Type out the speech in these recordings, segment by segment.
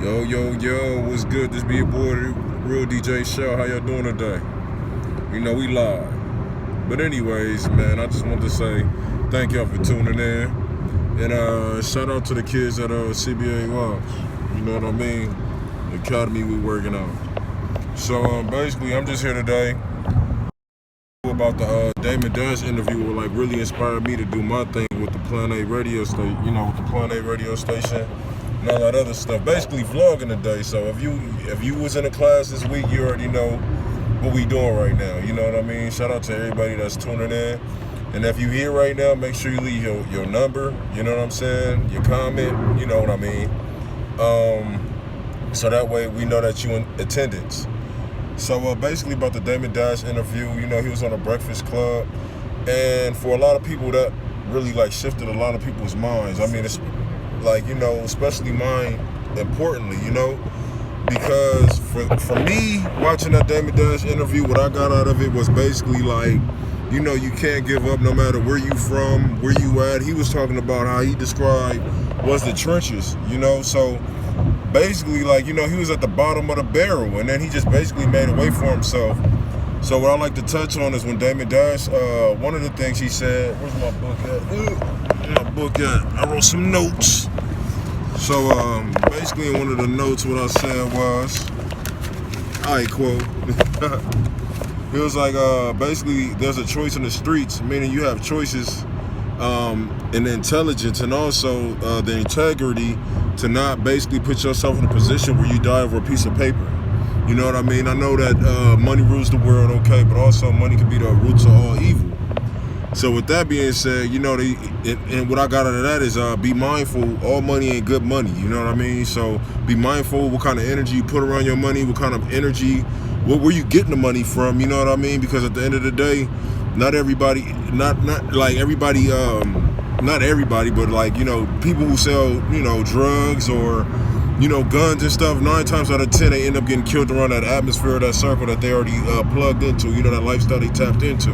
Yo, what's good? This be your boy, Real DJ Show. How y'all doing today? You know, we live. But anyways, man, I just want to say thank y'all for tuning in. And shout out to the kids at CBA YukMouth. You know what I mean? The academy we working on. So basically, I'm just here today about the Damon Dash interview. What like really inspired me to do my thing with the Plan A radio station. You know, with the Plan A radio station. And all that other stuff. Basically vlogging today. So if you was in a class this week, you already know what we doing right now. You know what I mean? Shout out to everybody that's tuning in. And if you here right now, make sure you leave your number, you know what I'm saying? Your comment, you know what I mean? So that way we know that you in attendance. So basically about the Damon Dash interview, you know, he was on a Breakfast Club. And for a lot of people that really like shifted a lot of people's minds. I mean, it's like, you know, especially mine, importantly, you know, because for me, watching that Damon Dash interview, what I got out of it was basically like, you know, you can't give up no matter where you from, where you at. He was talking about how he described was the trenches, you know, so basically like, you know, he was at the bottom of the barrel and then he just basically made a way for himself. So what I like to touch on is when Damon Dash, one of the things he said, where's my book at? I wrote some notes. So basically in one of the notes what I said was, I quote, it was like basically there's a choice in the streets, meaning you have choices and intelligence and also the integrity to not basically put yourself in a position where you die over a piece of paper. You know what I mean? I know that money rules the world, okay, but also money can be the roots of all evil. So with that being said, you know, and what I got out of that is be mindful, all money ain't good money, you know what I mean? So be mindful what kind of energy you put around your money, what kind of energy, where you getting the money from, you know what I mean? Because at the end of the day, not everybody, but like, you know, people who sell, you know, drugs or, you know, guns and stuff, 9 times out of 10, they end up getting killed around that atmosphere, that circle that they already plugged into, you know, that lifestyle they tapped into.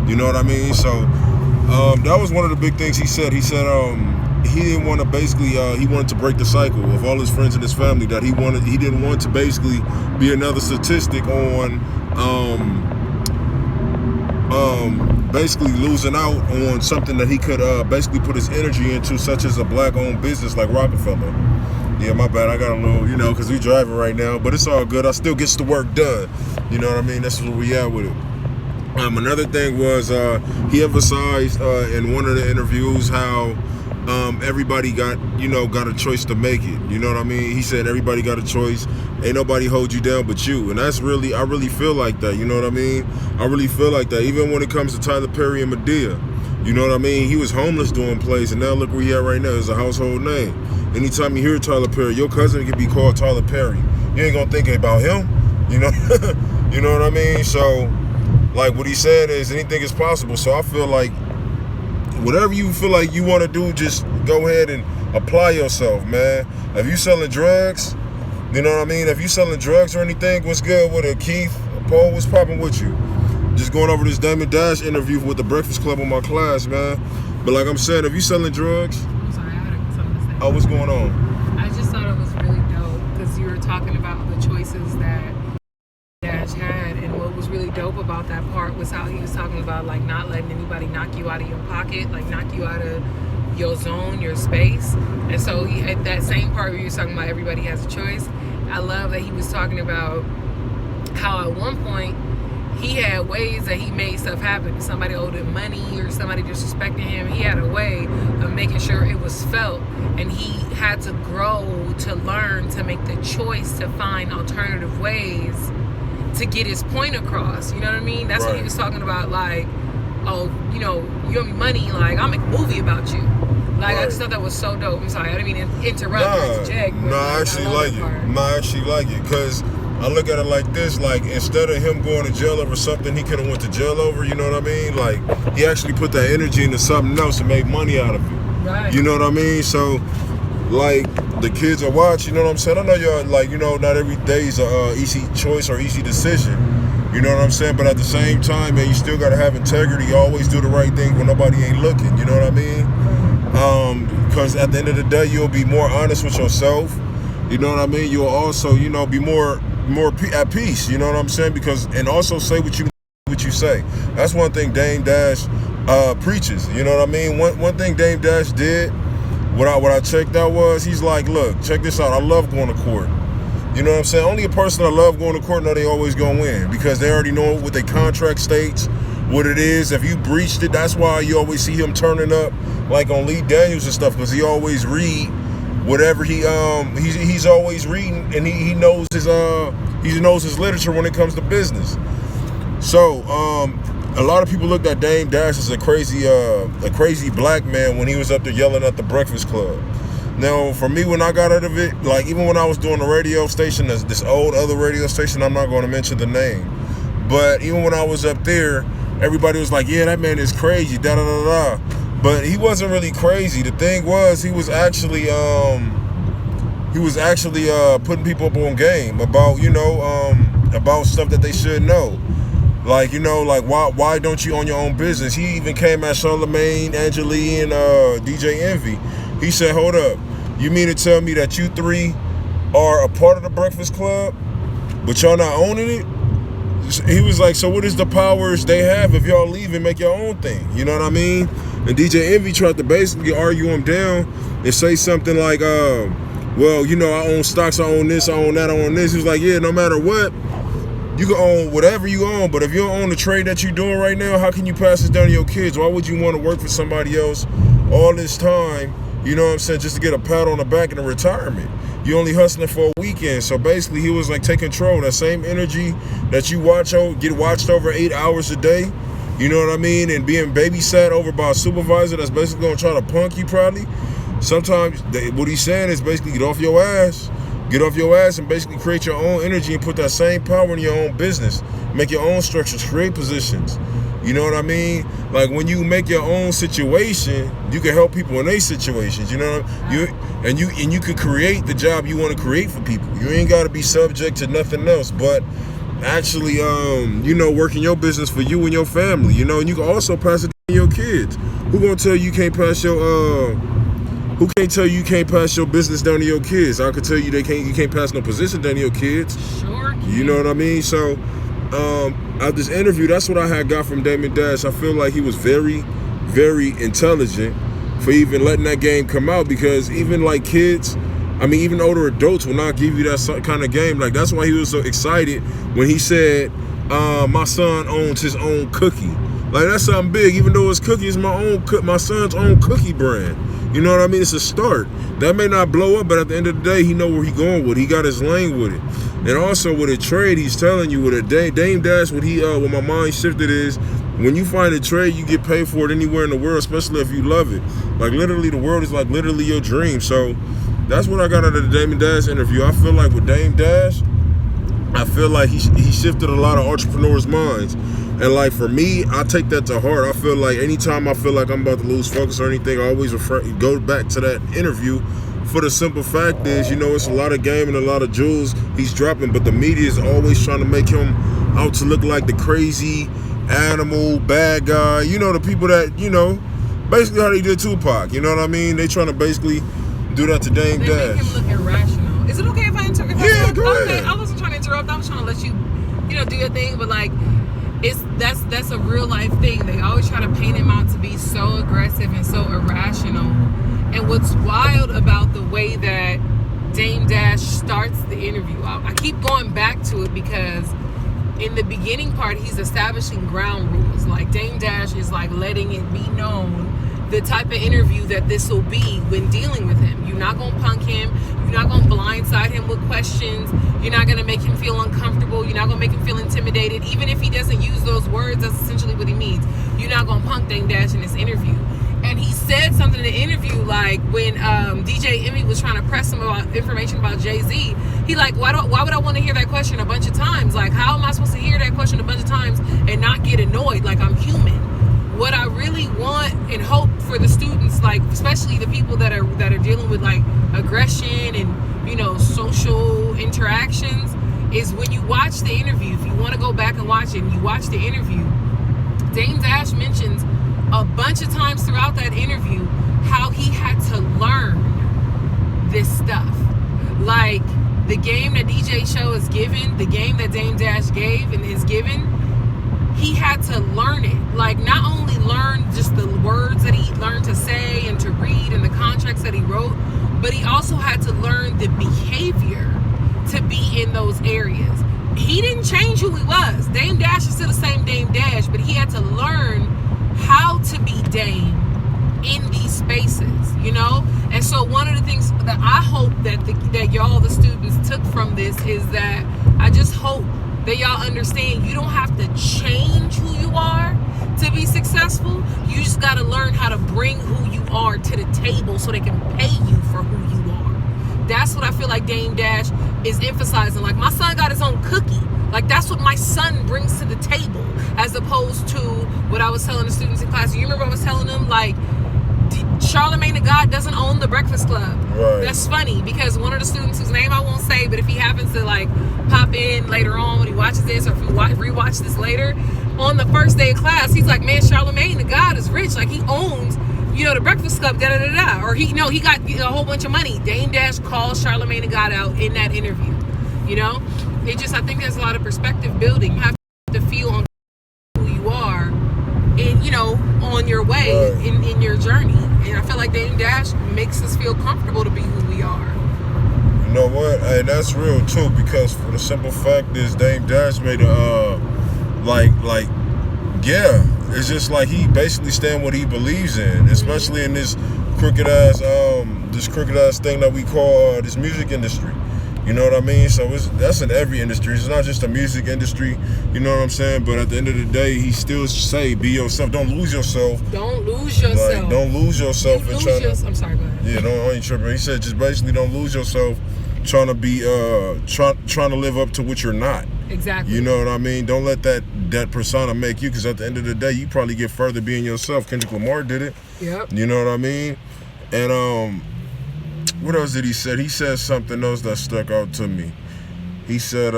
You know what I mean? So that was one of the big things he said. He said he didn't want to basically, he wanted to break the cycle of all his friends and his family, that he didn't want to basically be another statistic on basically losing out on something that he could basically put his energy into, such as a black-owned business like Rockefeller. Yeah, my bad. I got a little, you know, because we driving right now, but it's all good. I still gets the work done. You know what I mean? That's where we at with it. Another thing was he emphasized in one of the interviews how everybody got a choice to make it. You know what I mean? He said everybody got a choice. Ain't nobody hold you down but you. And that's really, I really feel like that. You know what I mean? I really feel like that. Even when it comes to Tyler Perry and Madea. You know what I mean? He was homeless doing plays, and now look where he at right now. It's a household name. Anytime you hear Tyler Perry, your cousin can be called Tyler Perry. You ain't gonna think about him. You know, you know what I mean? So, like what he said is anything is possible. So I feel like whatever you feel like you want to do, just go ahead and apply yourself, man. If you selling drugs, you know what I mean? If you selling drugs or anything, what's good with it? Keith, Paul, what's popping with you? Just going over this Damon Dash interview with the Breakfast Club in my class, man. But like I'm saying, if you selling drugs, I'm sorry, I had something to say. Oh, what's going on? I just thought it was really dope because you were talking about the choices that Dash had, and what was really dope about that part was how he was talking about like not letting anybody knock you out of your pocket, like knock you out of your zone, your space. And so he had that same part where he was talking about everybody has a choice. I love that he was talking about how at one point he had ways that he made stuff happen. If somebody owed him money or somebody disrespected him, he had a way of making sure it was felt. And he had to grow to learn to make the choice to find alternative ways to get his point across. You know what I mean? That's what he was talking about, like, oh, you know, you owe me money, like, I'll make a movie about you. Like, I just thought that was so dope. I'm sorry, I didn't mean to interrupt or interject. I actually like it. Because I look at it like this, like instead of him going to jail over something he could have went to jail over, you know what I mean? Like he actually put that energy into something else and made money out of it. Right. You know what I mean? So like the kids are watching, you know what I'm saying? I know y'all like, you know, not every day is a easy choice or easy decision. You know what I'm saying? But at the same time, man, you still gotta have integrity. You always do the right thing when nobody ain't looking, you know what I mean? Because at the end of the day, you'll be more honest with yourself. You know what I mean? You'll also, you know, be more at peace. You know what I'm saying? Because, and also say what you say. That's one thing Dame Dash preaches. You know what I mean? One thing Dame Dash did, what I checked out was, he's like, look, check this out. I love going to court. You know what I'm saying? Only a person that love going to court know they always gonna win, because they already know what their contract states, what it is. If you breached it, that's why you always see him turning up like on Lee Daniels and stuff, because he always read whatever he's always reading, and he knows his literature when it comes to business. So a lot of people looked at Dame Dash as a crazy black man when he was up there yelling at the Breakfast Club. Now, for me, when I got out of it, like even when I was doing the radio station, this old other radio station, I'm not going to mention the name, but even when I was up there, everybody was like, yeah, that man is crazy, da da da da. But he wasn't really crazy. The thing was, he was actually putting people up on game about, you know, about stuff that they should know. Like, you know, like why don't you own your own business? He even came at Charlamagne, Angeli, and DJ Envy. He said, hold up, you mean to tell me that you three are a part of the Breakfast Club, but y'all not owning it? He was like, so what is the powers they have if y'all leave and make your own thing? You know what I mean? And DJ Envy tried to basically argue him down and say something like, well, you know, I own stocks, I own this, I own that, I own this. He was like, yeah, no matter what, you can own whatever you own, but if you don't own the trade that you're doing right now, how can you pass this down to your kids? Why would you want to work for somebody else all this time, you know what I'm saying, just to get a pat on the back in a retirement? You only hustling for a weekend. So basically he was like, take control. That same energy that you get watched over 8 hours a day, you know what I mean, and being babysat over by a supervisor that's basically gonna try to punk you probably. Sometimes what he's saying is basically get off your ass and basically create your own energy and put that same power in your own business. Make your own structures, create positions. You know what I mean? Like when you make your own situation, you can help people in their situations. You know what I mean? You can create the job you want to create for people. You ain't got to be subject to nothing else, but actually, you know, working your business for you and your family. You know, and you can also pass it to your kids. Who gonna tell you can't pass your Who can't tell you can't pass your business down to your kids? I could tell you you can't pass no position down to your kids. Sure. You know what I mean? So. At this interview, that's what I had got from Dame Dash. I feel like he was very, very intelligent for even letting that game come out, because even like kids, I mean, even older adults will not give you that kind of game. Like that's why he was so excited when he said, my son owns his own cookie. Like that's something big, even though his cookie is my son's own cookie brand. You know what I mean? It's a start. That may not blow up, but at the end of the day, he know where he going with it. He got his lane with it. And also with a trade, he's telling you with a Dame Dash, what my mind shifted is, when you find a trade, you get paid for it anywhere in the world, especially if you love it. Like literally, the world is like literally your dream. So that's what I got out of the Dame Dash interview. I feel like with Dame Dash, I feel like he shifted a lot of entrepreneurs' minds. And like for me, I take that to heart. I feel like anytime I feel like I'm about to lose focus or anything, I always go back to that interview. For the simple fact is, you know, it's a lot of game and a lot of jewels he's dropping, but the media is always trying to make him out to look like the crazy animal, bad guy. You know, the people that, you know, basically how they did Tupac. You know what I mean? They trying to basically do that to Dame Dash. They make him look irrational. Is it okay if I interrupt? Yeah, go ahead. Okay, I wasn't trying to interrupt. I was trying to let you, you know, do your thing, but like, that's a real life thing. They always try to paint him out to be so aggressive and so irrational. And what's wild about the way that Dame Dash starts the interview, I keep going back to it because in the beginning part, he's establishing ground rules. Like Dame Dash is like letting it be known the type of interview that this will be when dealing with him. You're not gonna punk him. You're not gonna blindside him with questions. You're not gonna make him feel uncomfortable. You're not gonna make him feel intimidated. Even if he doesn't use those words, that's essentially what he means. You're not gonna punk Dame Dash in this interview. And he said something in the interview, like when DJ Emmy was trying to press him about information about Jay-Z, he like, why would I want to hear that question a bunch of times? Like, how am I supposed to hear that question a bunch of times and not get annoyed? Like, I'm human. What I really want and hope for the students, like especially the people that are dealing with like aggression and, you know, social interactions, is when you watch the interview, if you want to go back and watch it and you watch the interview, Dame Dash mentions a bunch of times throughout that interview how he had to learn this stuff. Like, DJ Show is given, the game that Dame Dash gave and is given, he had to learn it. Like, not only learn just the words that he learned to say and to read and the contracts that he wrote, but he also had to learn the behavior to be in those areas. He didn't change who he was. Dame Dash is still the same Dame Dash, but he had to learn how to be Dame in these spaces, you know? And so one of the things that I hope that y'all, the students, took from this is that I just hope that y'all understand you don't have to change who you are to be successful. You just got to learn how to bring who you are to the table so they can pay you for who you are. That's what I feel like Dame Dash is emphasizing. Like, my son got his own cookie. Like, that's what my son brings to the table, as opposed to what I was telling the students in class. You remember I was telling them, like, Charlamagne the God doesn't own the Breakfast Club. Right. That's funny, because one of the students whose name I won't say, but if he happens to like pop in later on when he watches this, or if he rewatch this later, on the first day of class, he's like, man, Charlamagne the God is rich. Like, he owns, you know, the Breakfast Club, da da da da. Or he got a whole bunch of money. Dame Dash calls Charlamagne the God out in that interview. You know, I think there's a lot of perspective building. You have to feel on who you are, and, you know, on your way, right, in your journey. And I feel like Dame Dash makes us feel comfortable to be who we are. You know what? Hey, that's real too, because for the simple fact is Dame Dash made a yeah, it's just like he basically stand what he believes in, especially in this crooked ass thing that we call this music industry. You know what I mean? So that's in every industry. It's not just a music industry. You know what I'm saying? But at the end of the day, he still say, be yourself. Don't lose yourself. Don't lose yourself. Like, don't lose yourself. I'm sorry, go ahead. Yeah, I ain't tripping. He said just basically don't lose yourself trying to be, trying to live up to what you're not. Exactly. You know what I mean? Don't let that persona make you, because at the end of the day, you probably get further being yourself. Kendrick Lamar did it. Yep. You know what I mean? And, what else did he say? He said something else that stuck out to me. He said,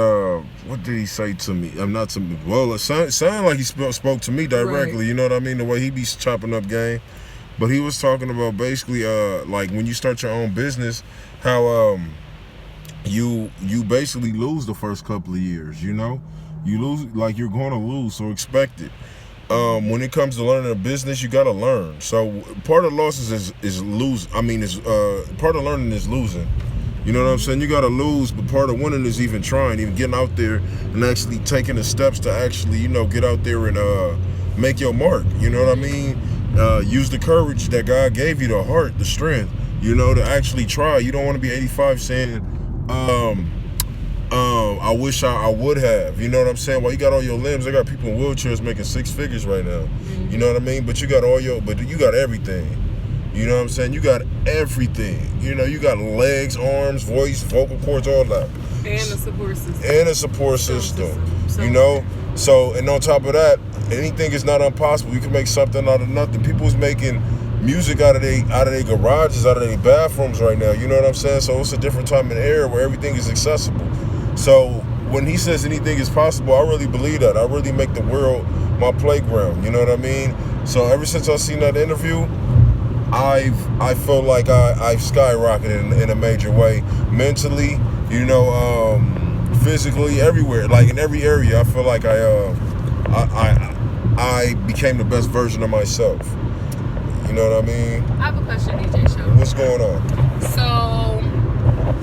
what did he say to me? Not to me. Well, it sounded like he spoke to me directly. Right. You know what I mean? The way he be chopping up game. But he was talking about basically, like, when you start your own business, how you basically lose the first couple of years. You know, you lose, like, you're going to lose, so expect it. When it comes to learning a business, you gotta learn. So part of losses is lose. I mean, part of learning is losing. You know what I'm saying? You gotta lose, but part of winning is even trying, even getting out there and actually taking the steps to actually, you know, get out there and make your mark. You know what I mean? Use the courage that God gave you, the heart, the strength, you know, to actually try. You don't want to be 85 saying, I wish I would have. You know what I'm saying? Well, you got all your limbs. I got people in wheelchairs making 6 figures right now. Mm-hmm. You know what I mean? But you got you got everything. You know what I'm saying? You got everything. You know, you got legs, arms, voice, vocal cords, all that. And a support system. And a support system. You know? So, and on top of that, anything is not impossible. You can make something out of nothing. People's making music out of their garages, out of their bathrooms right now. You know what I'm saying? So it's a different time and era where everything is accessible. So when he says anything is possible, I really believe that. I really make the world my playground. You know what I mean? So ever since I seen that interview, I feel like I've skyrocketed in a major way, mentally, you know, physically, everywhere, like in every area. I feel like I became the best version of myself. You know what I mean? I have a question, DJ Show. What's going on?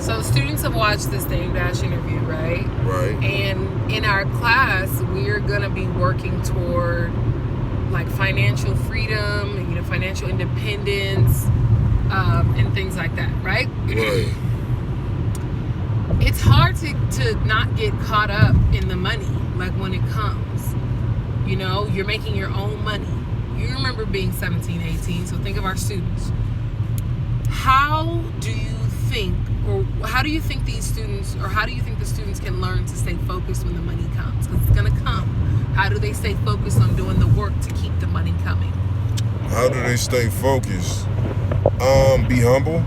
So students have watched this Dame Dash interview, right? Right. And in our class, we're gonna be working toward like financial freedom, you know, financial independence, and things like that, right? Right. It's hard to not get caught up in the money, like when it comes. You know, you're making your own money. You remember being 17, 18, so think of our students. How do you think these students, or how do you think the students can learn to stay focused when the money comes? Because it's going to come. How do they stay focused on doing the work to keep the money coming? How do they stay focused? Be humble.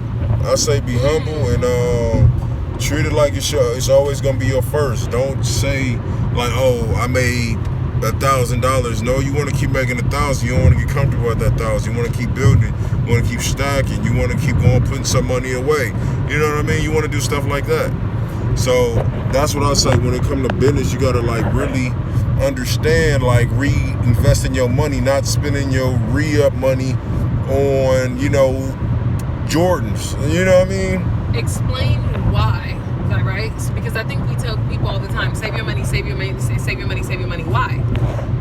I say be humble and treat it like it's always going to be your first. Don't say like, oh, I made $1,000. No, you want to keep making 1,000. You don't want to get comfortable at that 1,000. You want to keep building. You want to keep stacking. You want to keep going, putting some money away. You know what I mean? You want to do stuff like that. So that's what I say. When it comes to business, you gotta like really understand, like reinvesting your money, not spending your re-up money on, you know, Jordans. You know what I mean? Explain why. Is that right? Because I think we tell people all the time, save your money, save your money, save your money, save your money. Why?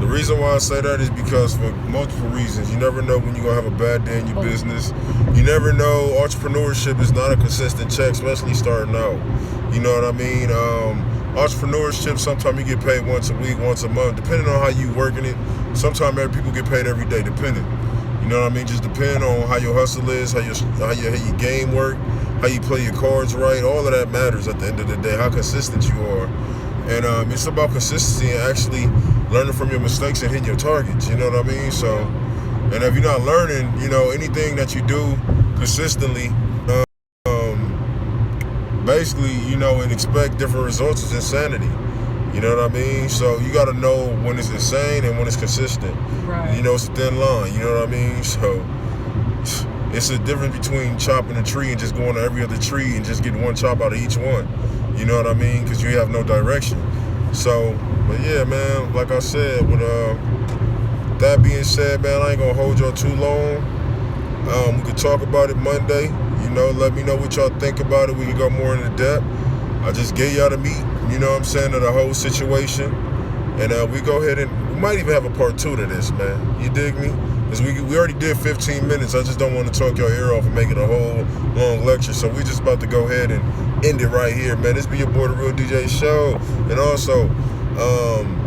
The reason why I say that is because for multiple reasons. You never know when you're going to have a bad day in your business. You never know. Entrepreneurship is not a consistent check, especially starting out. You know what I mean? Entrepreneurship, sometimes you get paid once a week, once a month, depending on how you working it. Sometimes people get paid every day, depending. You know what I mean? Just depending on how your hustle is, how your game work, how you play your cards right. All of that matters at the end of the day, how consistent you are. And it's about consistency and actually learning from your mistakes and hitting your targets. You know what I mean? So, and if you're not learning, you know, anything that you do consistently, basically, you know, and expect different results is insanity. You know what I mean? So you got to know when it's insane and when it's consistent. Right. You know, it's a thin line. You know what I mean? So it's a difference between chopping a tree and just going to every other tree and just getting one chop out of each one. You know what I mean? Because you have no direction. So, but yeah, man, like I said, with that being said, man, I ain't going to hold y'all too long. We could talk about it Monday. You know, let me know what y'all think about it. We can go more into depth. I just gave y'all the meat, you know what I'm saying, of the whole situation. And we go ahead and we might even have a part 2 to this, man. You dig me? Because we already did 15 minutes. I just don't want to talk your ear off and make it a whole long lecture. So we just about to go ahead and end it right here, man. This be your boy, The Real DJ Show. And also,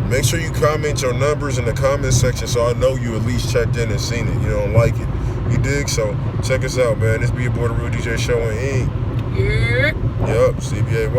make sure you comment your numbers in the comment section so I know you at least checked in and seen it. You don't like it. You dig? So check us out, man. This be your boy, The Real DJ Show and Ink. Yeah. Yup, CBA